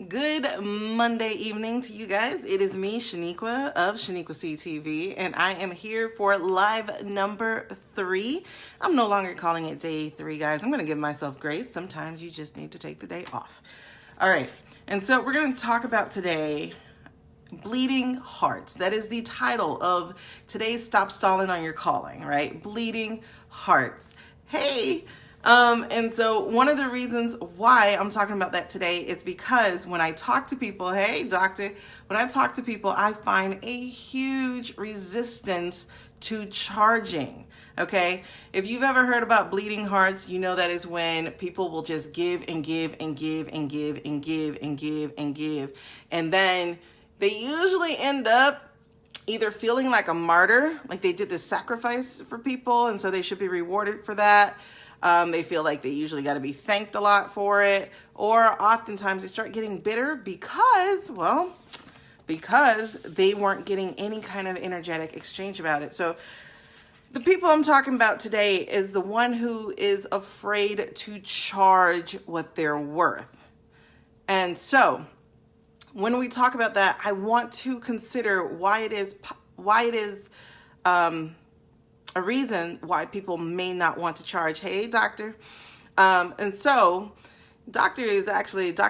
Good Monday evening to you guys. It is me, Shaniqua of Shaniqua CTV, and I am here for live number 3. I'm no longer calling it day 3, guys. I'm going to give myself grace. Sometimes you just need to take the day off. All right, and so we're going to talk about today bleeding hearts. That is the title of today's Stop Stalling on Your Calling, right? Bleeding hearts. Hey, and so one of the reasons why I'm talking about that today is because when I talk to people, hey doctor, when I talk to people, I find a huge resistance to charging. Okay, if you've ever heard about bleeding hearts, you know that is when people will just give and give and give and give and give and give and give, and then they usually end up either feeling like a martyr, like they did this sacrifice for people, and so they should be rewarded for that. They feel like they usually got to be thanked a lot for it, or oftentimes they start getting bitter because they weren't getting any kind of energetic exchange about it. So the people I'm talking about today is the one who is afraid to charge what they're worth. And so when we talk about that, I want to consider why it is a reason why people may not want to charge. Hey, doctor. And so Dr.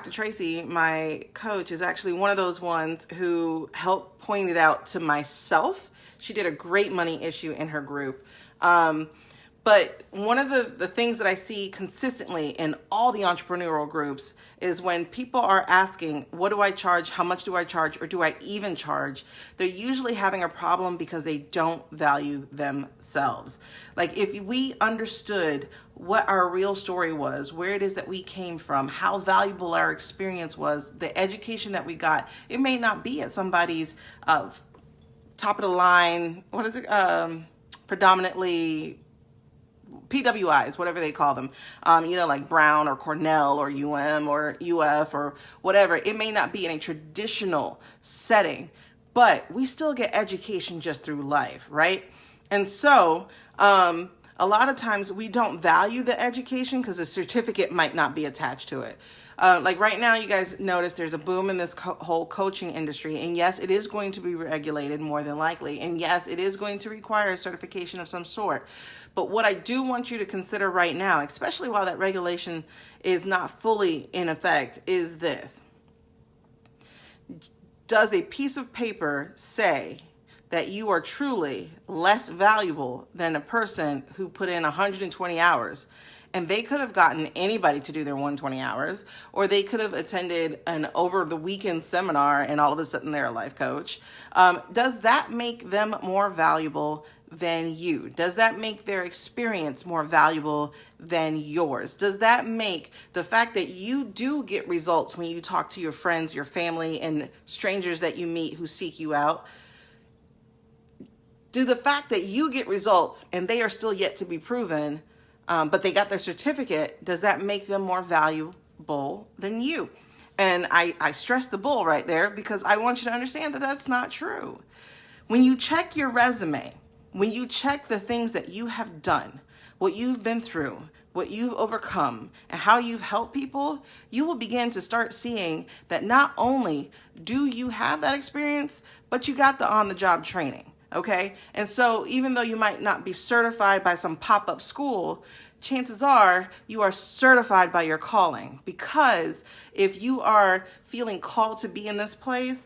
Tracy, my coach, is actually one of those ones who helped point it out to myself. She did a great money issue in her group. But one of the things that I see consistently in all the entrepreneurial groups is when people are asking, what do I charge? How much do I charge? Or do I even charge? They're usually having a problem because they don't value themselves. Like if we understood what our real story was, where it is that we came from, how valuable our experience was, the education that we got, it may not be at somebody's top of the line, predominantly PWIs, whatever they call them, like Brown or Cornell or UM or UF or whatever. It may not be in a traditional setting, but we still get education just through life, right? And so a lot of times we don't value the education because a certificate might not be attached to it. Like right now, you guys notice there's a boom in this whole coaching industry. And yes, it is going to be regulated more than likely. And yes, it is going to require a certification of some sort. But what I do want you to consider right now, especially while that regulation is not fully in effect, is this. Does a piece of paper say that you are truly less valuable than a person who put in 120 hours? And they could have gotten anybody to do their 120 hours, or they could have attended an over the weekend seminar and all of a sudden they're a life coach. Does that make them more valuable than you? Does that make their experience more valuable than yours? Does that make the fact that you do get results when you talk to your friends, your family, and strangers that you meet who seek you out? Do the fact that you get results and they are still yet to be proven, but they got their certificate, does that make them more valuable than you? And I stress the bull right there because I want you to understand that that's not true. When you check your resume, when you check the things that you have done, what you've been through, what you've overcome, and how you've helped people, you will begin to start seeing that not only do you have that experience, but you got the on-the-job training. Okay. And so even though you might not be certified by some pop-up school, chances are you are certified by your calling, because if you are feeling called to be in this place,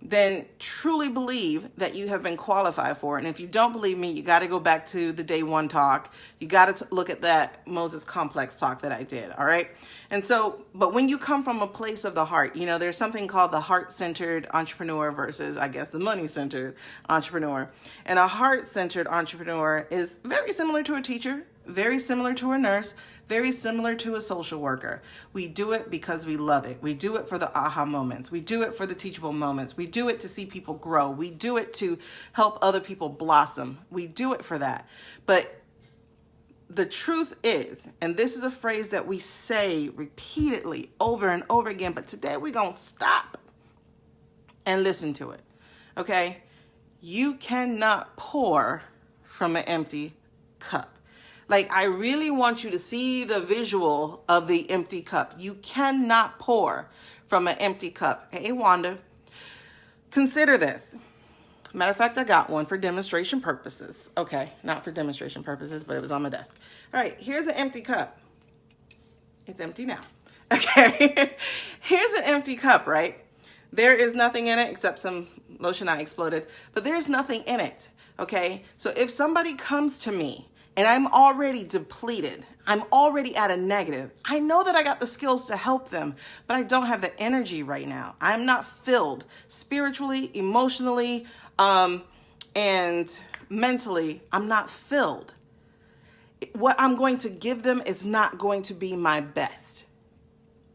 then truly believe that you have been qualified for it. And if you don't believe me, you got to go back to the day one talk. You got to look at that Moses Complex talk that I did. All right. And so, but when you come from a place of the heart, there's something called the heart-centered entrepreneur versus, I guess, the money-centered entrepreneur. And a heart-centered entrepreneur is very similar to a teacher, very similar to a nurse, very similar to a social worker. We do it because we love it. We do it for the aha moments. We do it for the teachable moments. We do it to see people grow. We do it to help other people blossom. We do it for that. But the truth is, and this is a phrase that we say repeatedly over and over again, but today we're going to stop and listen to it. Okay? You cannot pour from an empty cup. Like, I really want you to see the visual of the empty cup. You cannot pour from an empty cup. Hey, Wanda, consider this. Matter of fact, I got one for demonstration purposes. Okay, not for demonstration purposes, but it was on my desk. All right, here's an empty cup. It's empty now. Okay, here's an empty cup, right? There is nothing in it except some lotion I exploded, but there's nothing in it, okay? So if somebody comes to me and I'm already depleted, I'm already at a negative, I know that I got the skills to help them, but I don't have the energy right now. I'm not filled spiritually, emotionally, and mentally. I'm not filled. What I'm going to give them is not going to be my best.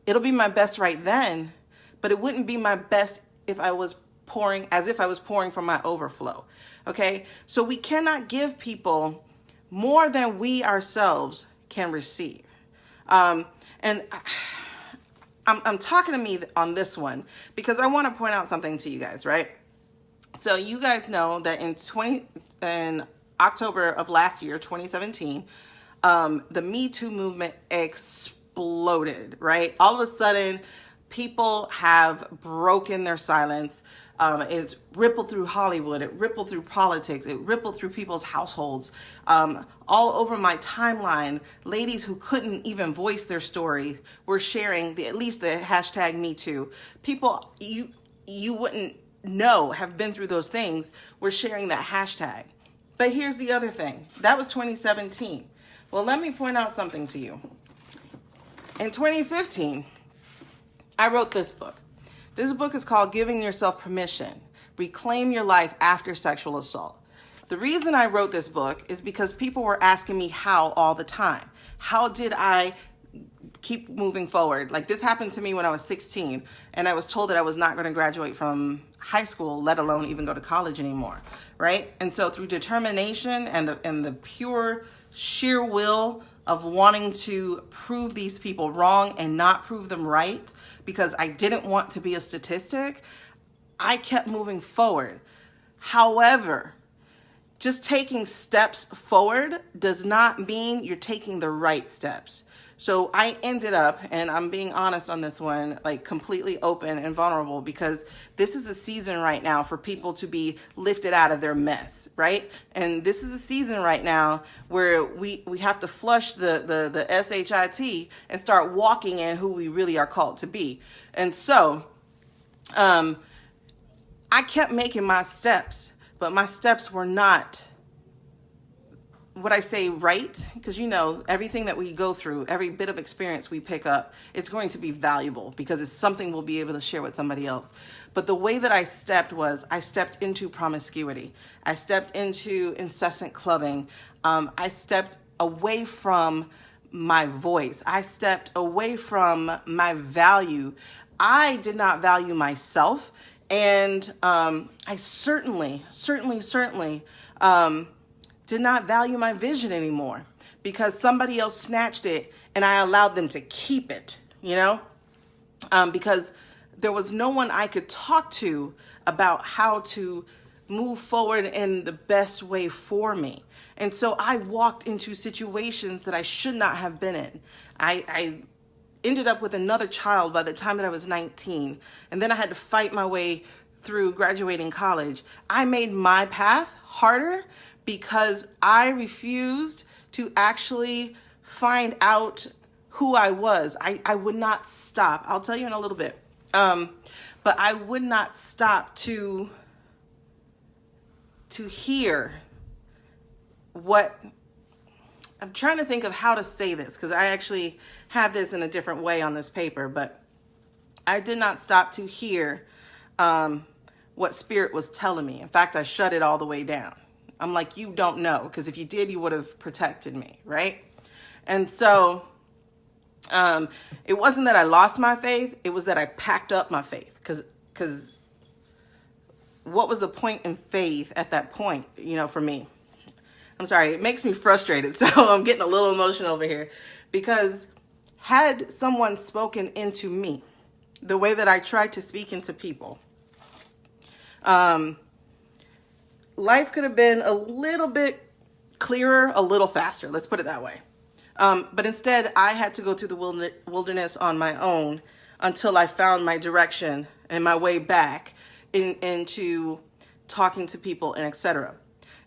It'll be my best right then, but it wouldn't be my best if I was pouring, as if I was pouring from my overflow. Okay? So we cannot give people more than we ourselves can receive. And I'm talking to me on this one because I want to point out something to you guys, right? So you guys know that in October of last year, 2017, the Me Too movement exploded, right? All of a sudden, people have broken their silence. It's rippled through Hollywood. It rippled through politics. It rippled through people's households. All over my timeline, ladies who couldn't even voice their story were sharing at least the hashtag Me Too. People you wouldn't know have been through those things were sharing that hashtag. But here's the other thing. That was 2017. Well, let me point out something to you. In 2015, I wrote this book. This book is called Giving Yourself Permission, Reclaim Your Life After Sexual Assault. The reason I wrote this book is because people were asking me how all the time. How did I keep moving forward? Like, this happened to me when I was 16, and I was told that I was not going to graduate from high school, let alone even go to college anymore, right? And so through determination and the pure, sheer will of wanting to prove these people wrong and not prove them right, because I didn't want to be a statistic, I kept moving forward. However, just taking steps forward does not mean you're taking the right steps. So I ended up, and I'm being honest on this one, like completely open and vulnerable, because this is a season right now for people to be lifted out of their mess, right? And this is a season right now where we have to flush the SHIT and start walking in who we really are called to be. And so I kept making my steps, but my steps were not what I say right, because you know, everything that we go through, every bit of experience we pick up, it's going to be valuable because it's something we'll be able to share with somebody else. But the way that I stepped was, I stepped into promiscuity. I stepped into incessant clubbing. I stepped away from my voice. I stepped away from my value. I did not value myself. And I certainly did not value my vision anymore because somebody else snatched it and I allowed them to keep it, you know, because there was no one I could talk to about how to move forward in the best way for me. And so I walked into situations that I should not have been in. I ended up with another child by the time that I was 19, and then I had to fight my way through graduating college. I made my path harder because I refused to actually find out who I was. I would not stop. I'll tell you in a little bit. But I would not stop to hear what, I'm trying to think of how to say this because I actually have this in a different way on this paper, but I did not stop to hear what Spirit was telling me. In fact, I shut it all the way down. I'm like, you don't know, because if you did, you would have protected me, right? And so it wasn't that I lost my faith. It was that I packed up my faith, because what was the point in faith at that point, you know, for me? I'm sorry, it makes me frustrated, so I'm getting a little emotional over here, because had someone spoken into me the way that I tried to speak into people, life could have been a little bit clearer a little faster. Let's put it that way. But instead, I had to go through the wilderness on my own until I found my direction and my way back into talking to people and etc.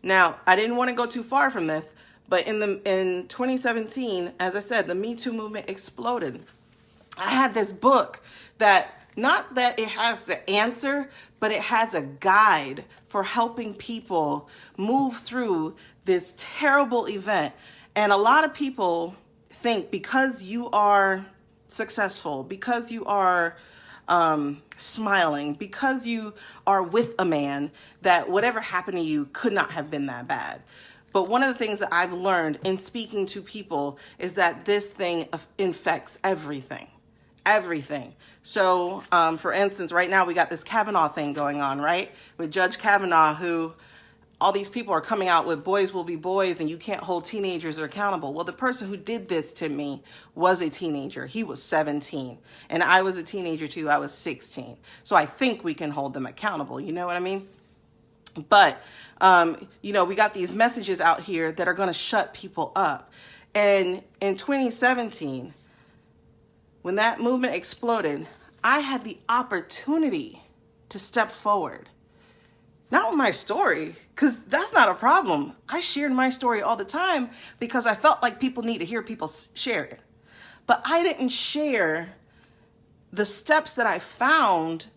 Now, I didn't want to go too far from this, but in 2017, as I said, the Me Too movement exploded. I had this book that, not that it has the answer, but it has a guide for helping people move through this terrible event. And a lot of people think because you are successful, because you are smiling, because you are with a man, that whatever happened to you could not have been that bad. But one of the things that I've learned in speaking to people is that this thing infects everything. Everything. So, for instance, right now we got this Cavanaugh thing going on, right? With Judge Cavanaugh, who all these people are coming out with boys will be boys and you can't hold teenagers accountable. Well, the person who did this to me was a teenager. He was 17 and I was a teenager too. I was 16. So I think we can hold them accountable. You know what I mean? But, you know, we got these messages out here that are going to shut people up. And in 2017, when that movement exploded, I had the opportunity to step forward. Not with my story, because that's not a problem. I shared my story all the time because I felt like people need to hear people share it. But I didn't share the steps that I found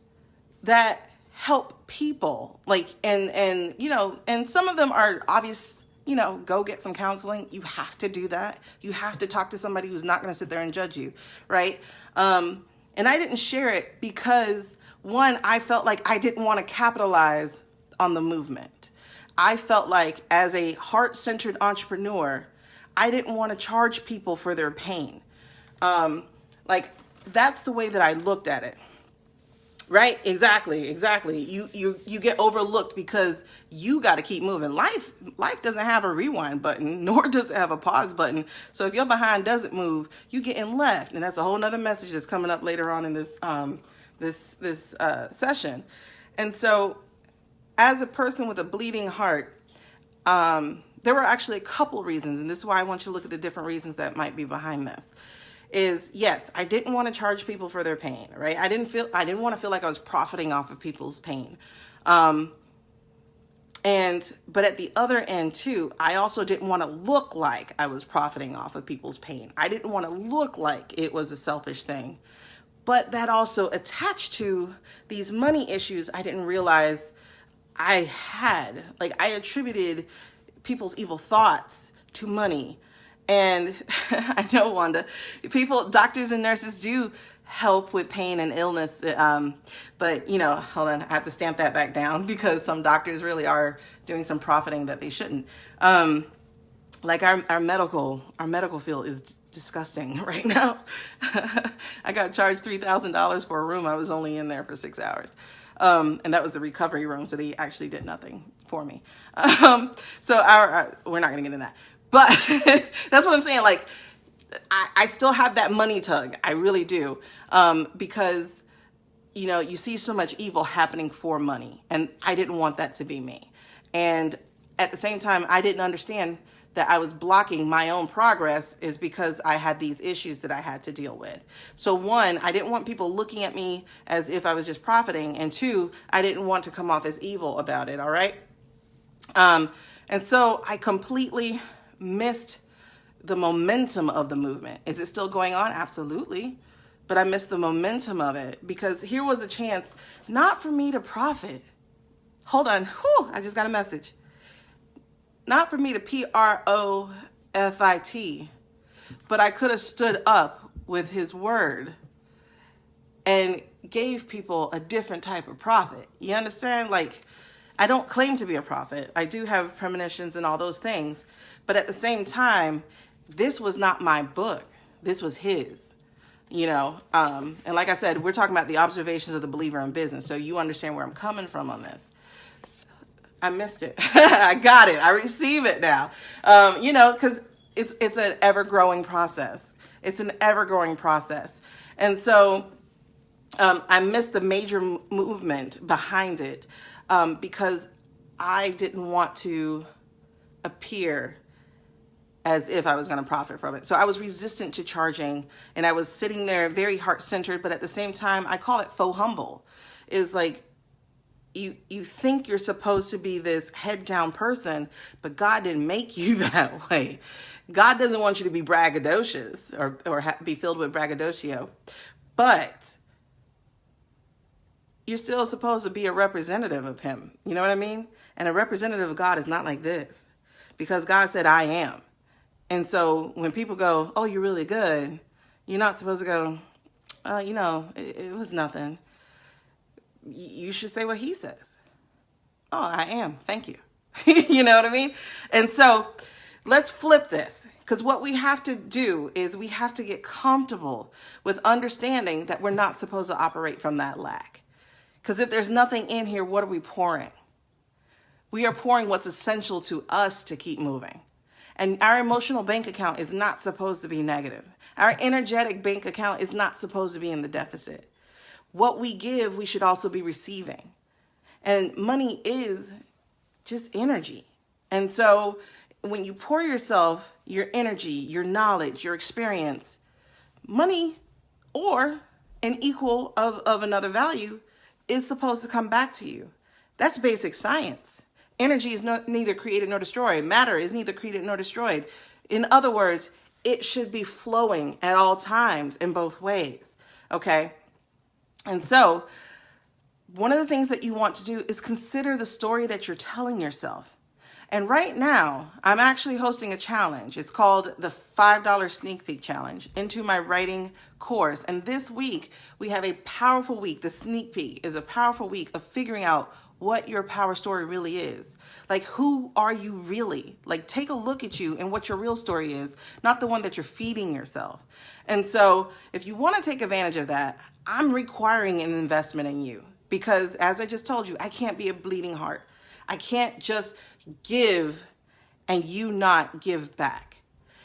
that help people. Like, and you know, and some of them are obvious, you know, go get some counseling. You have to do that. You have to talk to somebody who's not going to sit there and judge you, right? And I didn't share it because, one, I felt like I didn't want to capitalize on the movement. I felt like as a heart-centered entrepreneur, I didn't want to charge people for their pain. Like, that's the way that I looked at it. Right? Exactly. You get overlooked because you got to keep moving. Life doesn't have a rewind button, nor does it have a pause button. So if your behind doesn't move, you getting left. And that's a whole nother message that's coming up later on in this session. And so, as a person with a bleeding heart, there were actually a couple reasons, and this is why I want you to look at the different reasons that might be behind this. Is yes, I didn't want to charge people for their pain, right? I didn't want to feel like I was profiting off of people's pain. But at the other end too, I also didn't want to look like I was profiting off of people's pain. I didn't want to look like it was a selfish thing. But that also attached to these money issues I didn't realize I had. Like, I attributed people's evil thoughts to money. And I know, Wanda, doctors and nurses do help with pain and illness. But, you know, hold on, I have to stamp that back down because some doctors really are doing some profiting that they shouldn't. Like our medical field is disgusting right now. I got charged $3,000 for a room. I was only in there for 6 hours. And that was the recovery room. So they actually did nothing for me. So we're not going to get into that. But that's what I'm saying. Like, I still have that money tug. I really do. Because, you know, you see so much evil happening for money. And I didn't want that to be me. And at the same time, I didn't understand that I was blocking my own progress is because I had these issues that I had to deal with. So one, I didn't want people looking at me as if I was just profiting. And two, I didn't want to come off as evil about it. All right. And so I completely missed the momentum of the movement. Is it still going on? Absolutely. But I missed the momentum of it because here was a chance not for me to profit. Hold on. Whew, I just got a message. Not for me to profit, but I could have stood up with his word and gave people a different type of profit. You understand? Like, I don't claim to be a prophet. I do have premonitions and all those things. But at the same time, this was not my book. This was his, you know. And like I said, we're talking about the observations of the believer in business. So you understand where I'm coming from on this. I missed it. I got it. I receive it now. You know, because it's an ever-growing process. It's an ever-growing process. And so I missed the major movement behind it because I didn't want to appear as if I was going to profit from it. So I was resistant to charging, and I was sitting there very heart-centered, but at the same time, I call it faux humble. Is like, you think you're supposed to be this head down person, but God didn't make you that way. God doesn't want you to be braggadocious or be filled with braggadocio, but you're still supposed to be a representative of him. You know what I mean? And a representative of God is not like this, because God said, I am. And so when people go, oh, you're really good, you're not supposed to go, it was nothing. You should say what he says. Oh, I am. Thank you. You know what I mean? And so let's flip this, because what we have to do is we have to get comfortable with understanding that we're not supposed to operate from that lack. Because if there's nothing in here, what are we pouring? We are pouring what's essential to us to keep moving. And our emotional bank account is not supposed to be negative. Our energetic bank account is not supposed to be in the deficit. What we give, we should also be receiving. And money is just energy. And so when you pour yourself, your energy, your knowledge, your experience, money or an equal of another value is supposed to come back to you. That's basic science. Energy is neither created nor destroyed. Matter is neither created nor destroyed. In other words, it should be flowing at all times in both ways. Okay? And so one of the things that you want to do is consider the story that you're telling yourself. And right now, I'm actually hosting a challenge. It's called the $5 Sneak Peek Challenge into my writing course. And this week, we have a powerful week. The sneak peek is a powerful week of figuring out what your power story really is. Like, who are you really? Like, take a look at you and what your real story is, not the one that you're feeding yourself. And so if you want to take advantage of that, I'm requiring an investment in you, because as I just told you, I can't be a bleeding heart. I can't just give and you not give back.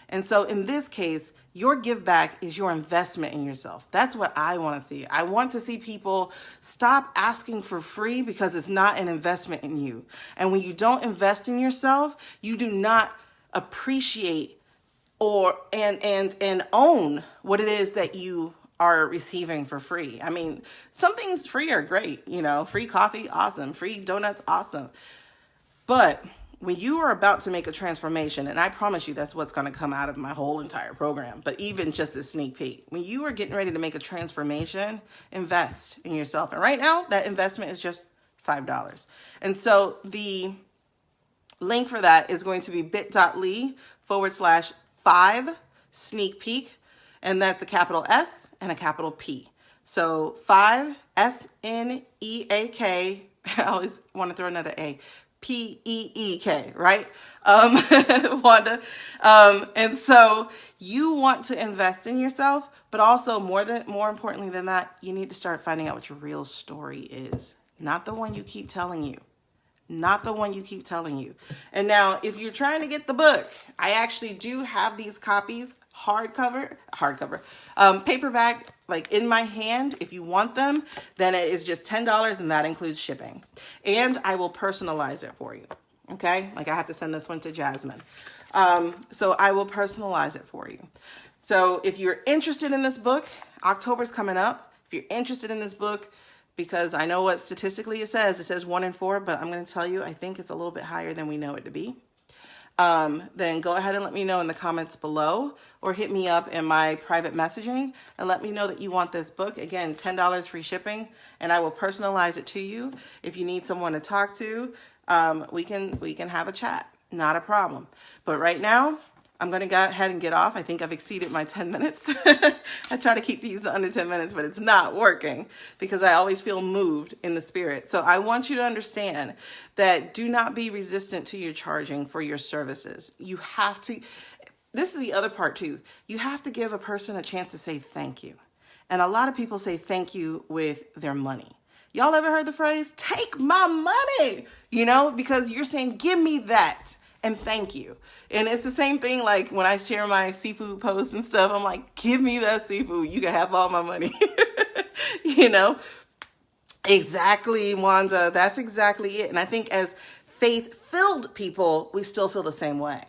And so in this case, your give back is your investment in yourself. That's what I want to see. I want to see people stop asking for free, because it's not an investment in you. And when you don't invest in yourself, you do not appreciate and own what it is that you are receiving for free. I mean, some things free are great, free coffee, awesome. Free donuts, awesome. But when you are about to make a transformation, and I promise you that's what's going to come out of my whole entire program, but even just a sneak peek, when you are getting ready to make a transformation, invest in yourself. And right now, that investment is just $5. And so the link for that is going to be bit.ly/5 sneak peek. And that's a capital S and a capital P. So 5 SNEAK. I always want to throw another A. PEEK, right? Wanda. And so you want to invest in yourself, but also more importantly than that, you need to start finding out what your real story is. Not the one you keep telling you. Not the one you keep telling you. And now, if you're trying to get the book, I actually do have these copies, hardcover, paperback, like in my hand. If you want them, then it is just $10, and that includes shipping. And I will personalize it for you. Okay? Like, I have to send this one to Jasmine. So I will personalize it for you. So if you're interested in this book, October's coming up. If you're interested in this book, because I know what statistically it says 1 in 4, but I'm going to tell you, I think it's a little bit higher than we know it to be. Then go ahead and let me know in the comments below, or hit me up in my private messaging and let me know that you want this book. Again, $10 free shipping, and I will personalize it to you. If you need someone to talk to, we can have a chat. Not a problem. But right now, I'm going to go ahead and get off. I think I've exceeded my 10 minutes. I try to keep these under 10 minutes, but it's not working, because I always feel moved in the spirit. So I want you to understand that do not be resistant to your charging for your services. You have to, this is the other part too. You have to give a person a chance to say thank you. And a lot of people say thank you with their money. Y'all ever heard the phrase, take my money? Because you're saying, give me that. And thank you. And it's the same thing like when I share my seafood posts and stuff. I'm like, give me that seafood. You can have all my money. Exactly, Wanda. That's exactly it. And I think as faith-filled people, we still feel the same way.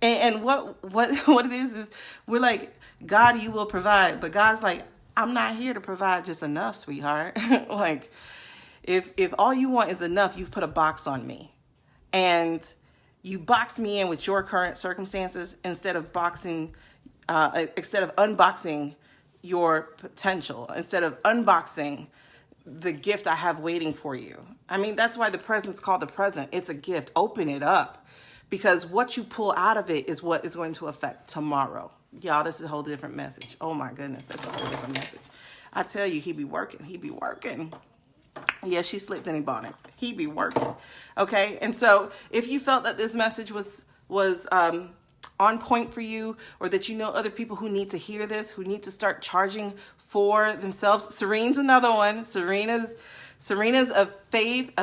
And what it is we're like, God, you will provide. But God's like, I'm not here to provide just enough, sweetheart. Like, if all you want is enough, you've put a box on me. And you box me in with your current circumstances instead of unboxing your potential, instead of unboxing the gift I have waiting for you. I mean, that's why the present's called the present. It's a gift. Open it up, because what you pull out of it is what is going to affect tomorrow. Y'all, this is a whole different message. Oh my goodness, that's a whole different message. I tell you, he be working. He be working. Yeah, she slipped any bonnets. He be working. Okay, and so if you felt that this message was on point for you, or that you know other people who need to hear this, who need to start charging for themselves, Serene's another one. Serena's a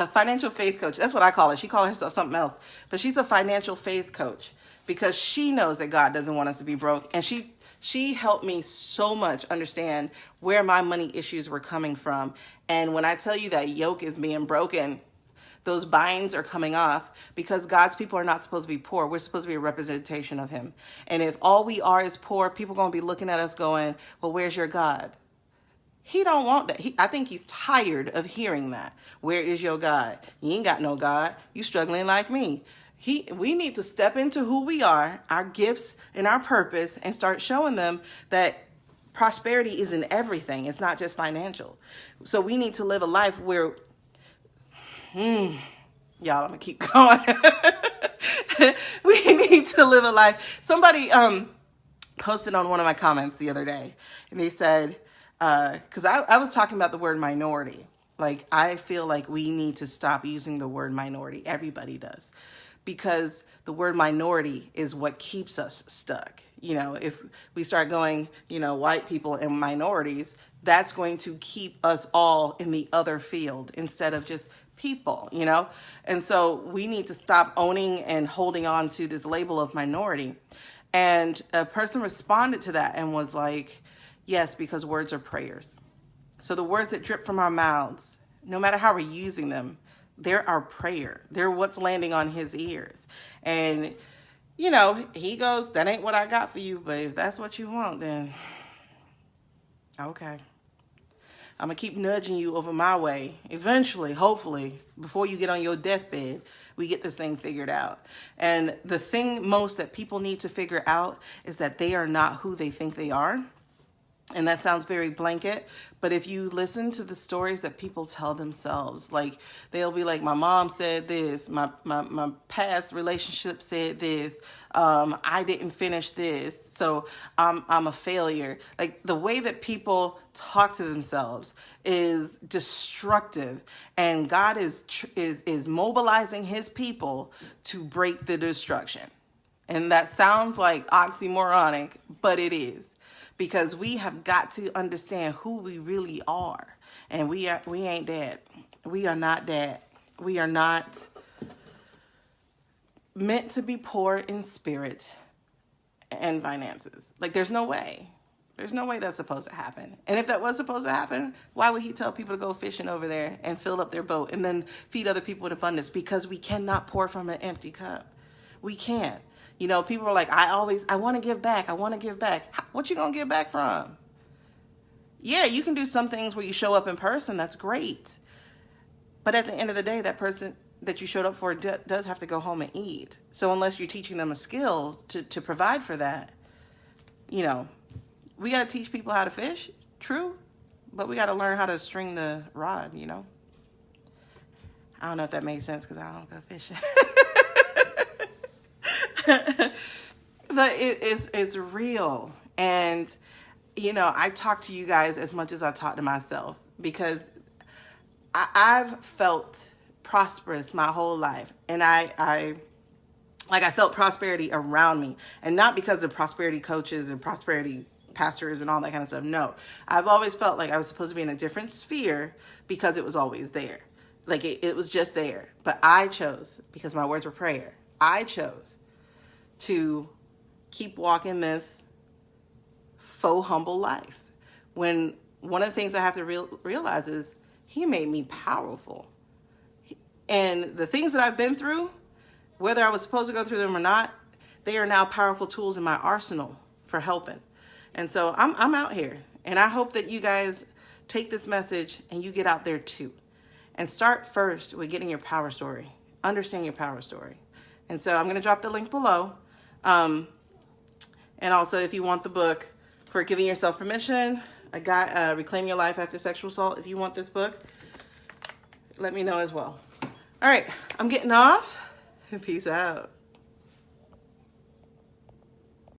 financial faith coach. That's what I call her. She calls herself something else, but she's a financial faith coach because she knows that God doesn't want us to be broke, and she helped me so much understand where my money issues were coming from. And when I tell you that yoke is being broken, those binds are coming off, because God's people are not supposed to be poor. We're supposed to be a representation of him. And if all we are is poor, people are going to be looking at us going, well, where's your God? He don't want that. I think he's tired of hearing that. Where is your God? You ain't got no God. You struggling like me. We need to step into who we are, our gifts and our purpose, and start showing them that prosperity is in everything. It's not just financial. So we need to live a life where, y'all, I'm gonna keep going. We need to live a life. Somebody posted on one of my comments the other day, and they said, because I was talking about the word minority. Like, I feel like we need to stop using the word minority. Everybody does. Because the word minority is what keeps us stuck. You know, if we start going, white people and minorities, that's going to keep us all in the other field instead of just people, And so we need to stop owning and holding on to this label of minority. And a person responded to that and was like, yes, because words are prayers. So the words that drip from our mouths, no matter how we're using them, they're our prayer. They're what's landing on his ears. And, he goes, that ain't what I got for you, but if that's what you want, then okay. I'm going to keep nudging you over my way. Eventually, hopefully, before you get on your deathbed, we get this thing figured out. And the thing most that people need to figure out is that they are not who they think they are. And that sounds very blanket, but if you listen to the stories that people tell themselves, like they'll be like, my mom said this, my past relationship said this, I didn't finish this, so I'm a failure. Like, the way that people talk to themselves is destructive, and God is mobilizing his people to break the destruction. And that sounds like oxymoronic, but it is. Because we have got to understand who we really are. And we ain't that. We are not that. We are not meant to be poor in spirit and finances. Like, there's no way. There's no way that's supposed to happen. And if that was supposed to happen, why would he tell people to go fishing over there and fill up their boat and then feed other people with abundance? Because we cannot pour from an empty cup. We can't. People are like, I want to give back. I want to give back. What you going to give back from? Yeah, you can do some things where you show up in person. That's great. But at the end of the day, that person that you showed up for does have to go home and eat. So unless you're teaching them a skill to provide for that, we got to teach people how to fish. True. But we got to learn how to string the rod, I don't know if that made sense because I don't go fishing. But it's real. And, I talk to you guys as much as I talk to myself, because I've felt prosperous my whole life. And I felt prosperity around me, and not because of prosperity coaches and prosperity pastors and all that kind of stuff. No, I've always felt like I was supposed to be in a different sphere because it was always there. Like it was just there. But I chose, because my words were prayer, I chose to keep walking this faux humble life. When one of the things I have to realize is he made me powerful. And the things that I've been through, whether I was supposed to go through them or not, they are now powerful tools in my arsenal for helping. And so I'm out here, and I hope that you guys take this message and you get out there too. And start first with getting your power story. Understand your power story. And so I'm going to drop the link below. And also, if you want the book for giving yourself permission, I got Reclaim Your Life After Sexual Assault. If you want this book, let me know as well. All right, I'm getting off. Peace out.